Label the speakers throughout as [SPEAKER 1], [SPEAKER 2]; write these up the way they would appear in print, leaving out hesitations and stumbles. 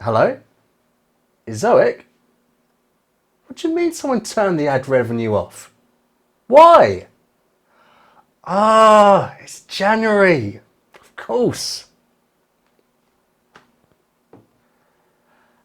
[SPEAKER 1] Hello? Ezoic? What do you mean someone turned the ad revenue off? Why? Ah, it's January. Of course.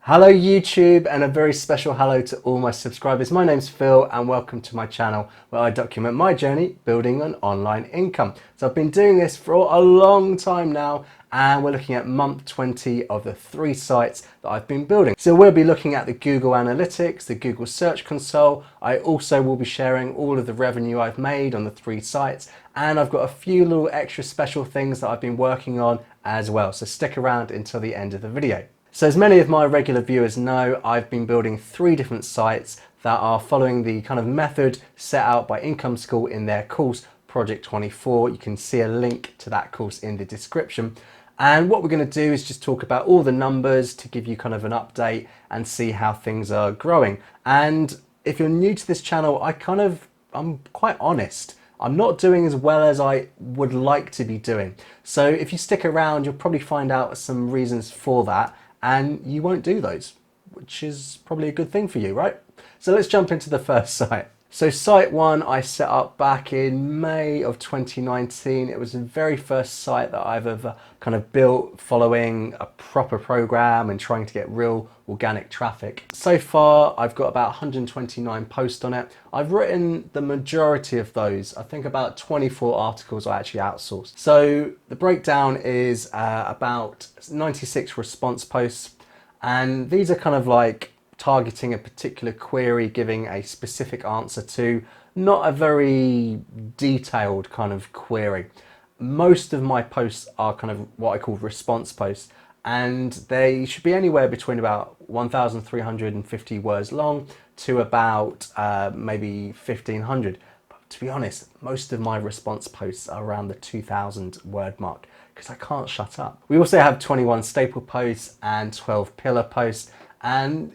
[SPEAKER 1] Hello YouTube, and a very special hello to all my subscribers. My name's Phil and welcome to my channel where I document my journey building an online income. So I've been doing this for a long time now, and we're looking at month 20 of the 3 sites that I've been building. So we'll be looking at the Google Analytics, the Google Search Console. I also will be sharing all of the revenue I've made on the 3 sites, and I've got a few little extra special things that I've been working on as well. So stick around until the end of the video. So as many of my regular viewers know, I've been building 3 different sites that are following the kind of method set out by Income School in their course, Project 24. You can see a link to that course in the description. And what we're going to do is just talk about all the numbers to give you kind of an update and see how things are growing. And if you're new to this channel, I'm quite honest. I'm not doing as well as I would like to be doing. So if you stick around, you'll probably find out some reasons for that, and you won't do those, which is probably a good thing for you, right? So let's jump into the first site. So site 1 I set up back in May of 2019. It was the very first site that I've ever kind of built following a proper program and trying to get real organic traffic. So far I've got about 129 posts on it. I've written the majority of those. I think about 24 articles I actually outsourced. So the breakdown is about 96 response posts, and these are kind of like targeting a particular query, giving a specific answer to, not a very detailed kind of query. Most of my posts are kind of what I call response posts, and they should be anywhere between about 1,350 words long to about maybe 1,500. But to be honest, most of my response posts are around the 2,000 word mark because I can't shut up. We also have 21 staple posts and 12 pillar posts, and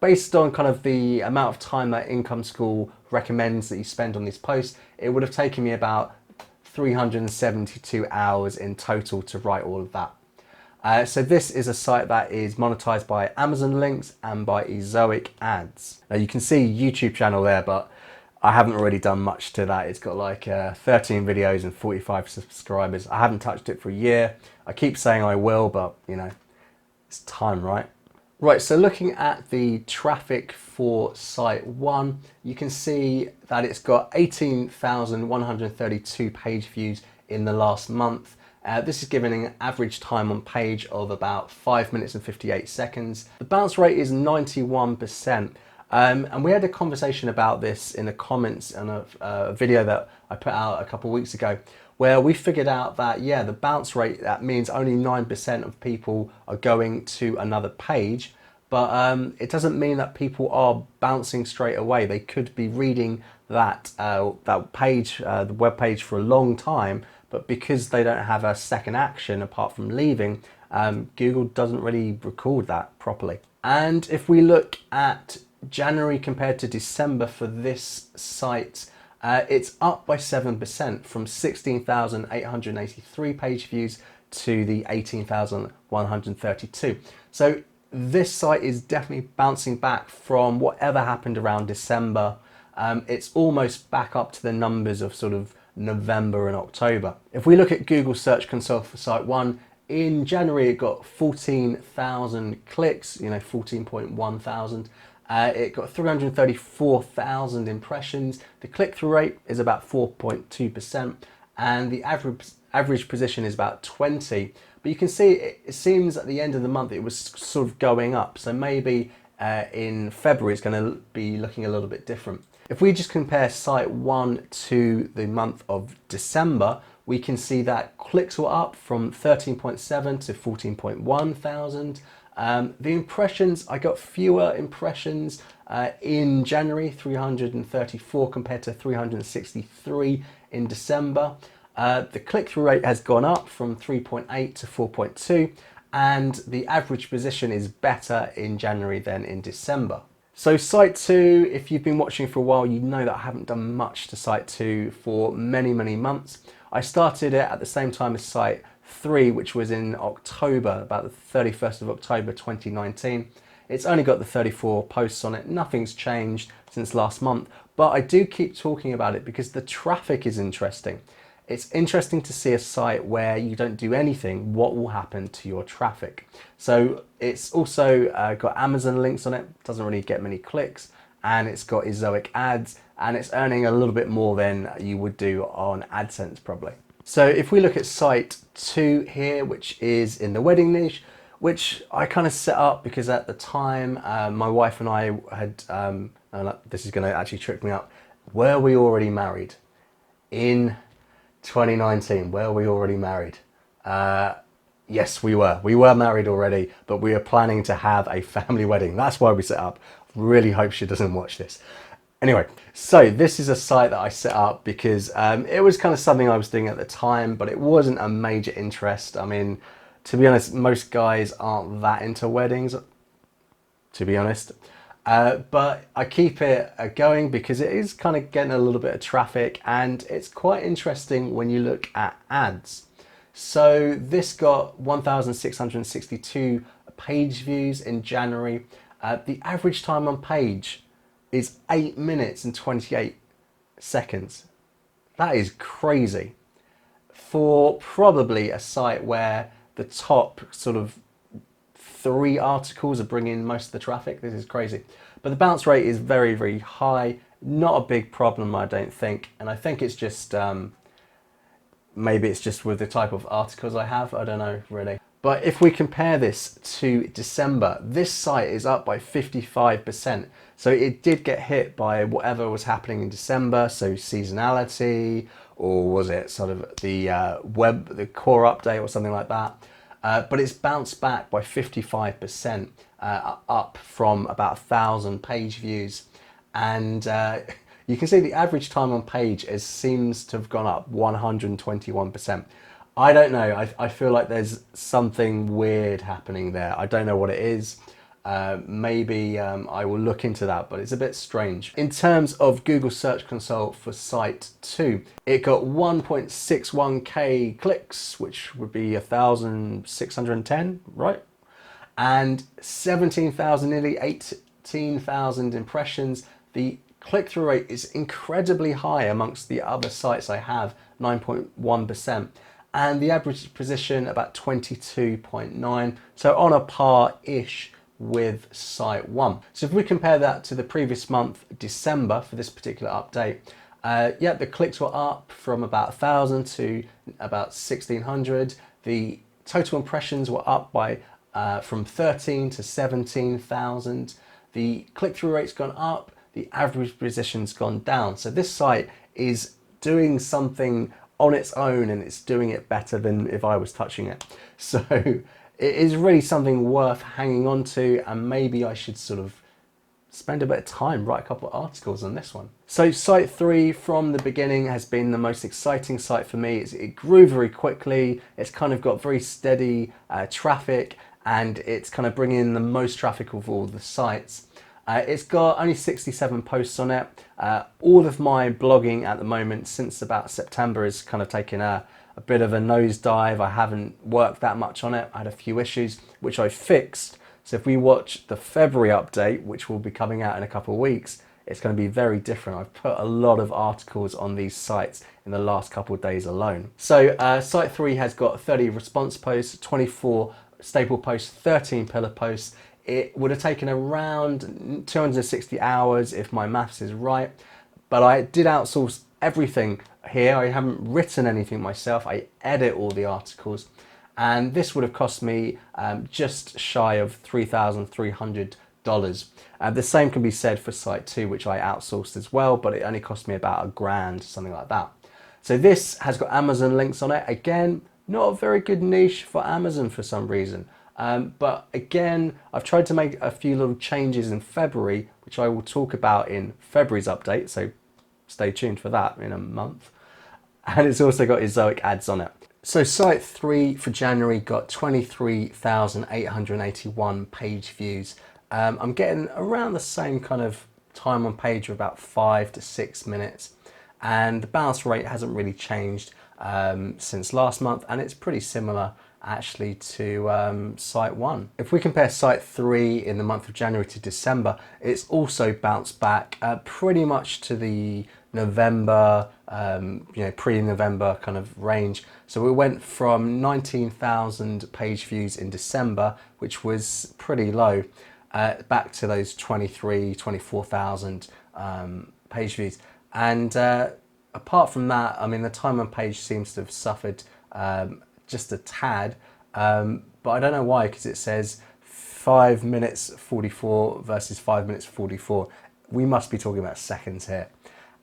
[SPEAKER 1] based on kind of the amount of time that Income School recommends that you spend on these posts, it would have taken me about 372 hours in total to write all of that. So this is a site that is monetized by Amazon links and by Ezoic ads. Now you can see YouTube channel there, but I haven't really done much to that. It's got like 13 videos and 45 subscribers. I haven't touched it for a year. I keep saying I will, but you know, it's time, right? Right, so looking at the traffic for site 1, you can see that it's got 18,132 page views in the last month. This is giving an average time on page of about 5 minutes and 58 seconds. The bounce rate is 91%. And we had a conversation about this in the comments on a video that I put out a couple of weeks ago, where we figured out that, yeah, the bounce rate, that means only 9% of people are going to another page, but it doesn't mean that people are bouncing straight away. They could be reading that page, the web page, for a long time, but because they don't have a second action apart from leaving, Google doesn't really record that properly. And if we look at January compared to December for this site, it's up by 7% from 16,883 page views to the 18,132. So this site is definitely bouncing back from whatever happened around December. It's almost back up to the numbers of sort of November and October. If we look at Google Search Console for site 1, in January it got 14,000 clicks, 14.1 thousand. It got 334,000 impressions. The click-through rate is about 4.2%, and the average position is about 20. But you can see it seems at the end of the month it was sort of going up. So maybe in February it's going to be looking a little bit different. If we just compare site 1 to the month of December, we can see that clicks were up from 13.7 to 14.1 thousand. The impressions, I got fewer impressions in January, 334 compared to 363 in December. The click-through rate has gone up from 3.8 to 4.2, and the average position is better in January than in December. So site 2, if you've been watching for a while, you know that I haven't done much to site 2 for many months. I started it at the same time as site 3, which was in October, about the 31st of October 2019. It's only got the 34 posts on it. Nothing's changed since last month, but I do keep talking about it because the traffic is interesting. It's interesting to see a site where you don't do anything, what will happen to your traffic. So it's also got Amazon links on it, doesn't really get many clicks, and it's got Ezoic ads, and it's earning a little bit more than you would do on AdSense probably. So if we look at site 2 here, which is in the wedding niche, which I kind of set up because at the time my wife and I had, this is going to actually trick me up, were we already married? In 2019, were we already married? Yes, we were. We were married already, but we are planning to have a family wedding. That's why we set up. Really hope she doesn't watch this. Anyway, so this is a site that I set up because it was kind of something I was doing at the time, but it wasn't a major interest. I mean, to be honest, most guys aren't that into weddings, to be honest. But I keep it going because it is kind of getting a little bit of traffic, and it's quite interesting when you look at ads. So this got 1,662 page views in January. The average time on page is 8 minutes and 28 seconds. That is crazy for probably a site where the top sort of 3 articles are bringing most of the traffic. This is crazy. But the bounce rate is very, very high. Not a big problem, I don't think. And I think it's just, maybe it's just with the type of articles I have. I don't know, really. But if we compare this to December, this site is up by 55%. So it did get hit by whatever was happening in December. So seasonality, or was it sort of the the core update or something like that. But it's bounced back by 55%, up from about 1,000 page views. And you can see the average time on page seems to have gone up 121%. I don't know, I feel like there's something weird happening there. I don't know what it is. Maybe I will look into that, but it's a bit strange. In terms of Google Search Console for site 2, it got 1.61k clicks, which would be 1,610, right? And 17,000, nearly 18,000 impressions. The click-through rate is incredibly high amongst the other sites I have, 9.1%. And the average position about 22.9, so on a par-ish with site 1. So if we compare that to the previous month, December, for this particular update, yeah, the clicks were up from about 1,000 to about 1,600. The total impressions were up by from 13 to 17,000. The click-through rate's gone up, the average position's gone down. So this site is doing something on its own, and it's doing it better than if I was touching it. So it is really something worth hanging on to, and maybe I should sort of spend a bit of time, write a couple of articles on this one. So site 3 from the beginning has been the most exciting site for me. It grew very quickly. It's kind of got very steady traffic, and it's kind of bringing in the most traffic of all the sites. It's got only 67 posts on it. All of my blogging at the moment since about September is kind of taken a bit of a nosedive. I haven't worked that much on it. I had a few issues which I fixed. So if we watch the February update, which will be coming out in a couple of weeks, it's going to be very different. I've put a lot of articles on these sites in the last couple of days alone. So site 3 has got 30 response posts, 24 staple posts, 13 pillar posts. It would have taken around 260 hours if my maths is right, but I did outsource everything here. I haven't written anything myself. I edit all the articles, and this would have cost me just shy of $3,300. The same can be said for site 2, which I outsourced as well, but it only cost me about $1,000, something like that. So this has got Amazon links on it. Again, not a very good niche for Amazon for some reason. But again, I've tried to make a few little changes in February, which I will talk about in February's update, so stay tuned for that in a month. And it's also got Ezoic ads on it. So site 3 for January got 23,881 page views. I'm getting around the same kind of time on page of about 5 to 6 minutes. And the bounce rate hasn't really changed. since last month, and it's pretty similar actually to site 1. If we compare site 3 in the month of January to December, it's also bounced back pretty much to the November, pre-November kind of range. So we went from 19,000 page views in December, which was pretty low, back to those 24,000 page views. And apart from that, I mean, the time on page seems to have suffered just a tad, but I don't know why, because it says 5 minutes 44 versus 5 minutes 44. We must be talking about seconds here.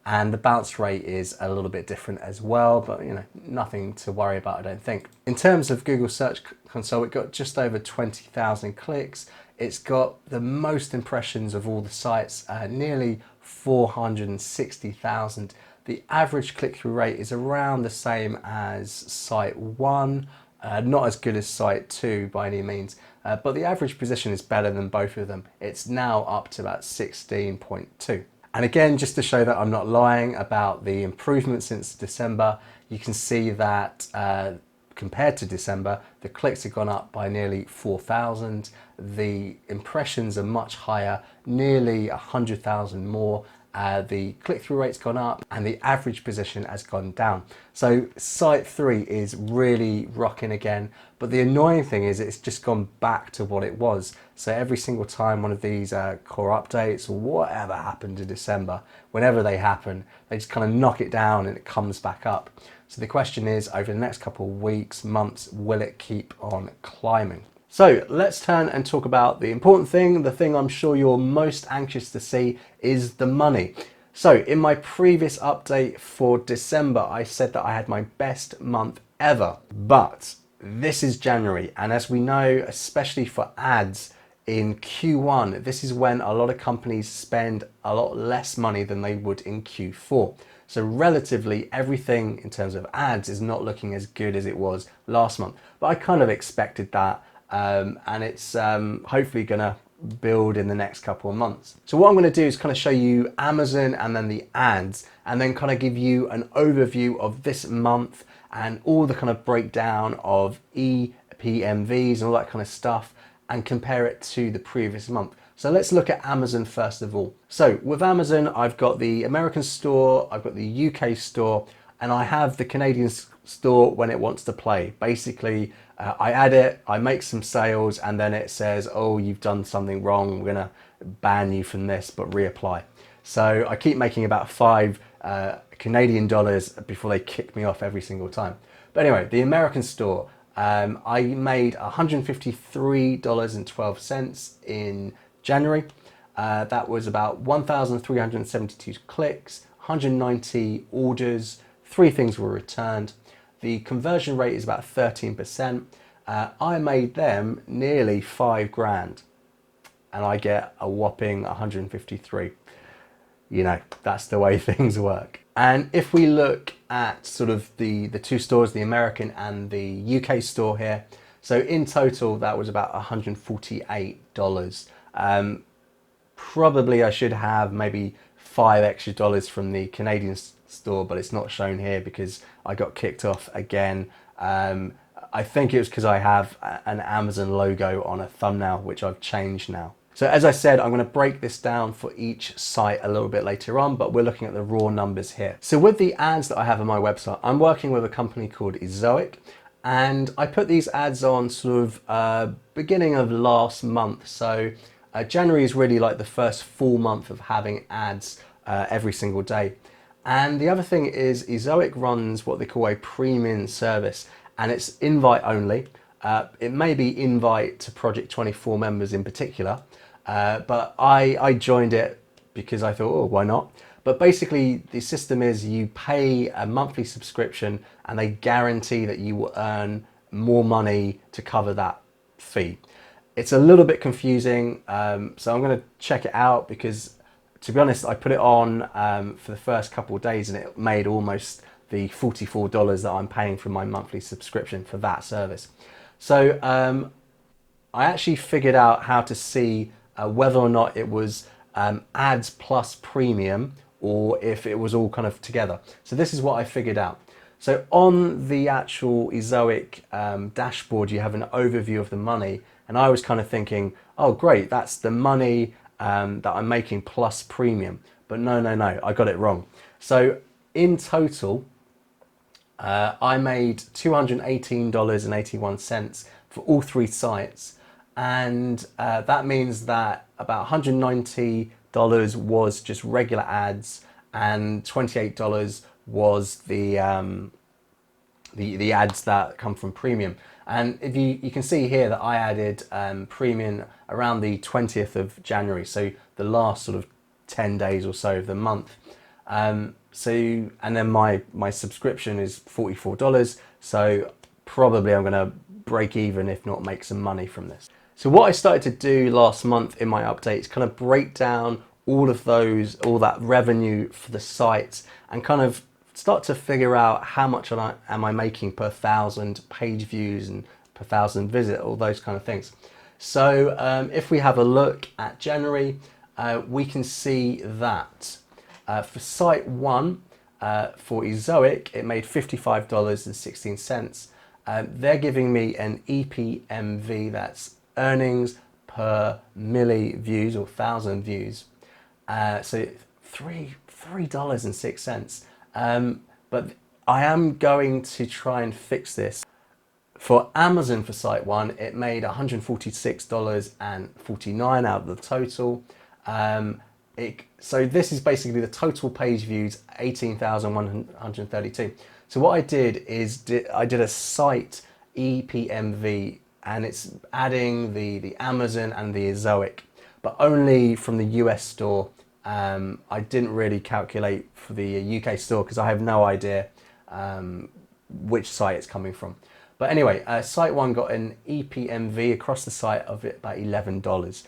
[SPEAKER 1] And the bounce rate is a little bit different as well, but nothing to worry about, I don't think. In terms of Google Search Console, it got just over 20,000 clicks. It's got the most impressions of all the sites, nearly 460,000. The average click-through rate is around the same as site 1, not as good as site 2 by any means, but the average position is better than both of them. It's now up to about 16.2. And again, just to show that I'm not lying about the improvement since December, you can see that compared to December, the clicks have gone up by nearly 4,000. The impressions are much higher, nearly 100,000 more. The click-through rate's gone up and the average position has gone down. So site 3 is really rocking again, but the annoying thing is it's just gone back to what it was. So every single time one of these core updates or whatever happened in December, whenever they happen, they just kind of knock it down and it comes back up. So the question is, over the next couple of weeks, months, will it keep on climbing? So let's turn and talk about the important thing. The thing I'm sure you're most anxious to see is the money. So in my previous update for December, I said that I had my best month ever, but this is January. And as we know, especially for ads in Q1, this is when a lot of companies spend a lot less money than they would in Q4. So relatively everything in terms of ads is not looking as good as it was last month, but I kind of expected that. And it's hopefully gonna build in the next couple of months. So what I'm gonna do is kind of show you Amazon and then the ads, and then kind of give you an overview of this month and all the kind of breakdown of EPMVs and all that kind of stuff, and compare it to the previous month. So let's look at Amazon first of all. So with Amazon, I've got the American store, I've got the UK store, and I have the Canadian store when it wants to play. Basically, I add it, I make some sales, and then it says, oh, you've done something wrong, we're gonna ban you from this, but reapply. So I keep making about 5 Canadian dollars before they kick me off every single time. But anyway, the American store, I made $153.12 in January. That was about 1,372 clicks, 190 orders, 3 things were returned. The conversion rate is about 13%. I made them nearly 5 grand and I get a whopping 153. That's the way things work. And if we look at sort of the 2 stores, the American and the UK store here, so in total that was about $148. Probably I should have maybe $5 extra from the Canadian store, but it's not shown here because I got kicked off again. I think it was because I have an Amazon logo on a thumbnail, which I've changed now. So as I said, I'm going to break this down for each site a little bit later on, but we're looking at the raw numbers here. So with the ads that I have on my website, I'm working with a company called Ezoic, and I put these ads on sort of beginning of last month. So January is really like the first full month of having ads every single day. And the other thing is Ezoic runs what they call a premium service, and it's invite only. It may be invite to Project 24 members in particular, but I joined it because I thought, oh, why not? But basically the system is you pay a monthly subscription and they guarantee that you will earn more money to cover that fee. It's a little bit confusing, so I'm going to check it out because, to be honest, I put it on for the first couple of days and it made almost the $44 that I'm paying for my monthly subscription for that service. So I actually figured out how to see whether or not it was ads plus premium or if it was all kind of together. So this is what I figured out. So on the actual Ezoic dashboard, you have an overview of the money. And I was kind of thinking, oh, great, that's the money that I'm making plus premium. But no, I got it wrong. So in total, I made $218.81 for all three sites. And that means that about $190 was just regular ads, and $28 was the ads that come from premium. And if you can see here that I added premium around the 20th of January, so the last sort of 10 days or so of the month. And then my subscription is $44, so probably I'm gonna break even, if not make some money from this. So what I started to do last month in my updates, kind of break down all that revenue for the sites, and kind of start to figure out how much am I making per 1,000 page views and per 1,000 visit, all those kind of things. So if we have a look at January, we can see that for site 1, for Ezoic, it made $55.16. They're giving me an EPMV, that's earnings per milli views or 1,000 views. So $3.06. But I am going to try and fix this. For Amazon, for site 1, it made $146.49 out of the total. So this is basically the total page views, 18,132. So what I did is I did a site EPMV, and it's adding the Amazon and the Ezoic, but only from the US store. I didn't really calculate for the UK store because I have no idea which site it's coming from. But anyway, site 1 got an EPMV across the site of about $11.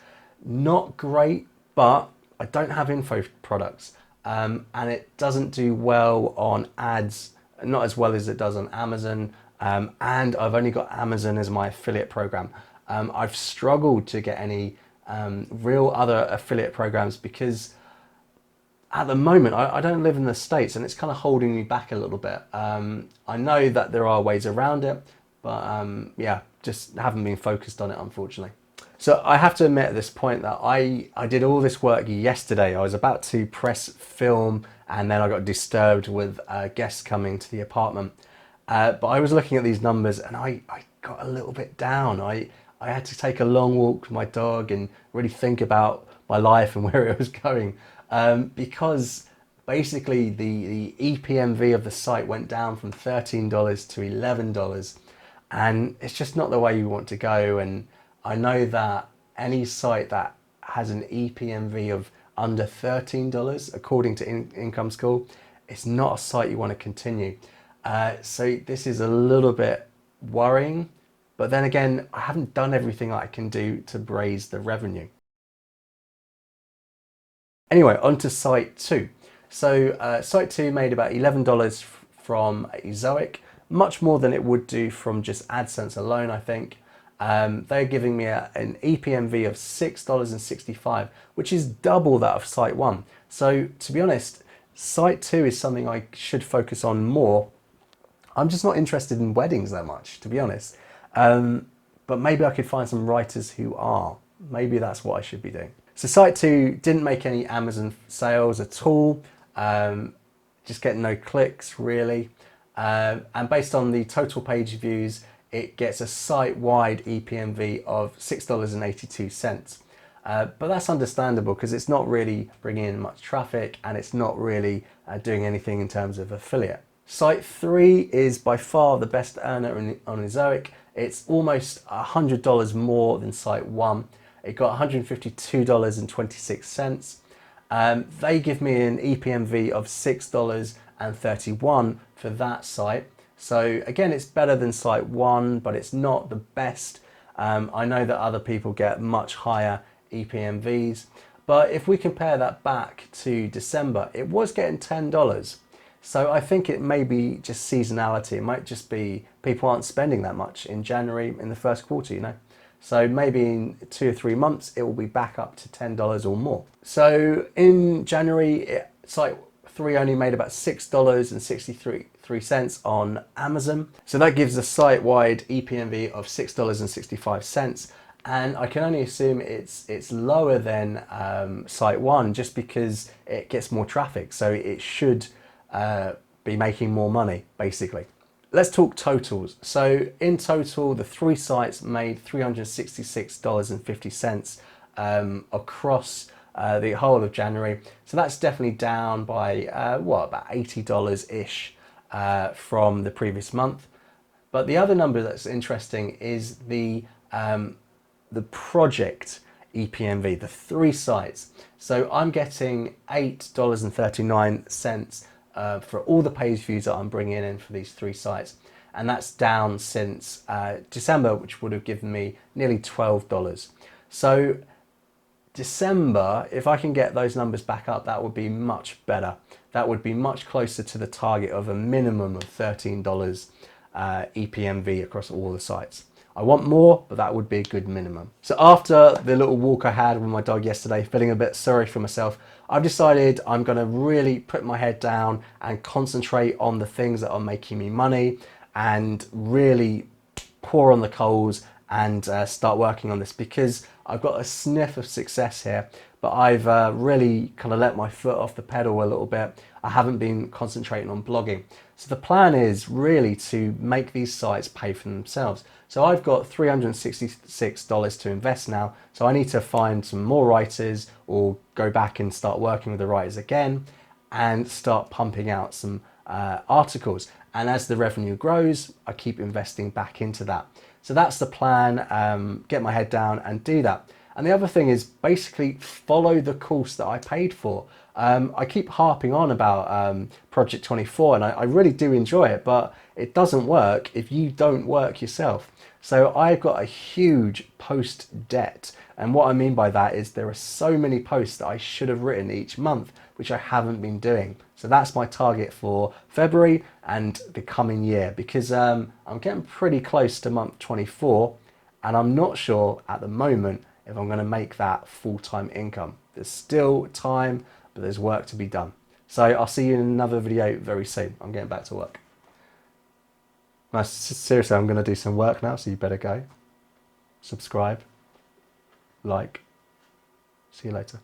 [SPEAKER 1] Not great, but I don't have info products, and it doesn't do well on ads, not as well as it does on Amazon. And I've only got Amazon as my affiliate program. I've struggled to get any real other affiliate programs because at the moment I don't live in the States, and it's kind of holding me back a little bit. I know that there are ways around it, but yeah, just haven't been focused on it, unfortunately. So I have to admit at this point that I did all this work yesterday. I was about to press film, and then I got disturbed with guests coming to the apartment. But I was looking at these numbers, and I got a little bit down. I had to take a long walk with my dog and really think about my life and where it was going, because basically the EPMV of the site went down from $13 to $11, and it's just not the way you want to go. And I know that any site that has an EPMV of under $13, according to Income School, it's not a site you want to continue. So this is a little bit worrying, but then again, I haven't done everything I can do to raise the revenue. Anyway, on to site 2. So site 2 made about $11 from Ezoic, much more than it would do from just AdSense alone, I think. They're giving me an EPMV of $6.65, which is double that of site 1. So to be honest, site 2 is something I should focus on more. I'm just not interested in weddings that much, to be honest. But maybe I could find some writers who are. Maybe that's what I should be doing. So site 2 didn't make any Amazon sales at all. Just getting no clicks, really. And based on the total page views, it gets a site-wide EPMV of $6.82. But that's understandable because it's not really bringing in much traffic, and it's not really doing anything in terms of affiliate. Site 3 is by far the best earner on Ezoic. It's almost $100 more than site 1. It got $152.26. They give me an EPMV of $6.31 for that site. So again, it's better than site 1, but it's not the best. I know that other people get much higher EPMVs, but if we compare that back to December, it was getting $10. So I think it may be just seasonality. It might just be people aren't spending that much in January in the first quarter, you know. So maybe in 2 or 3 months, it will be back up to $10 or more. So in January, site 3 only made about $6.63 $6.03 on Amazon. So that gives a site-wide EPMV of $6.65. And I can only assume it's lower than site one just because it gets more traffic. So it should be making more money, basically. Let's talk totals. So in total, the 3 sites made $366.50 across the whole of January. So that's definitely down by about $80-ish from the previous month. But the other number that's interesting is the project EPMV, the 3 sites. So I'm getting $8.39 for all the page views that I'm bringing in for these 3 sites. And that's down since December, which would have given me nearly $12. So December, if I can get those numbers back up, that would be much better. That would be much closer to the target of a minimum of $13 EPMV across all the sites. I want more, but that would be a good minimum. So after the little walk I had with my dog yesterday, feeling a bit sorry for myself, I've decided I'm gonna really put my head down and concentrate on the things that are making me money and really pour on the coals and start working on this, because I've got a sniff of success here, but I've really kind of let my foot off the pedal a little bit. I haven't been concentrating on blogging. So the plan is really to make these sites pay for themselves. So I've got $366 to invest now. So I need to find some more writers or go back and start working with the writers again and start pumping out some articles. And as the revenue grows, I keep investing back into that. So that's the plan, get my head down and do that. And the other thing is basically follow the course that I paid for. I keep harping on about Project 24 and I really do enjoy it, but it doesn't work if you don't work yourself. So I've got a huge post debt. And what I mean by that is there are so many posts that I should have written each month, which I haven't been doing. So that's my target for February and the coming year, because I'm getting pretty close to month 24 and I'm not sure at the moment if I'm going to make that full-time income. There's still time, but there's work to be done. So I'll see you in another video very soon. I'm getting back to work. No, seriously, I'm going to do some work now, so you better go. Subscribe, like. See you later.